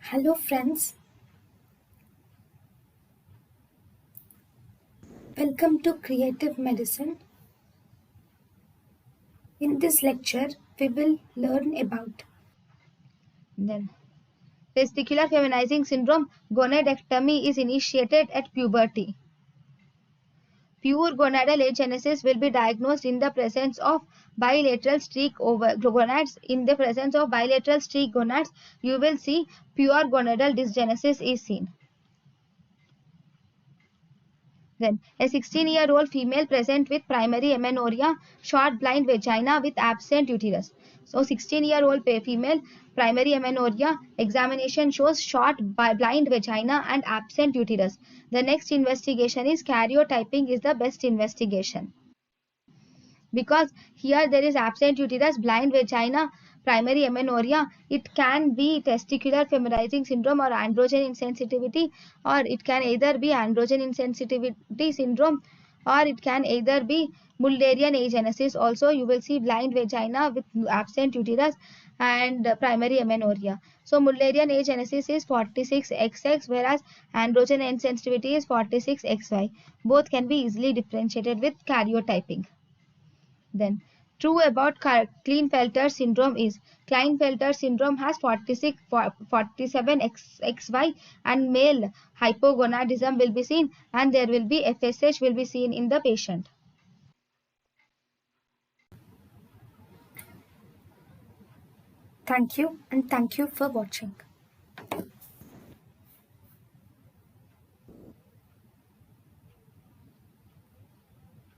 Hello friends, welcome to Creative Medicine. In this lecture, we will learn about Then, testicular feminizing syndrome, gonadectomy is initiated at puberty. Pure gonadal agenesis will be diagnosed in the presence of bilateral streak over gonads. In the presence of bilateral streak gonads, you will see pure gonadal dysgenesis is seen. Then, a 16-year-old female present with primary amenorrhea, short blind vagina with absent uterus. So, 16-year-old female, primary amenorrhea, examination shows short blind vagina and absent uterus. The next investigation is karyotyping is the best investigation. Because here there is absent uterus, blind vagina, primary amenorrhea, it can be testicular feminizing syndrome or androgen insensitivity, or it can either be androgen insensitivity syndrome, or it can either be Mullerian agenesis. Also you will see blind vagina with absent uterus and primary amenorrhea. So Mullerian agenesis is 46XX, whereas androgen insensitivity is 46XY. Both can be easily differentiated with karyotyping. Then, true about Klinefelter syndrome is Klinefelter syndrome has 47XY and male hypogonadism will be seen, and there will be FSH will be seen in the patient. thank you and thank you for watching.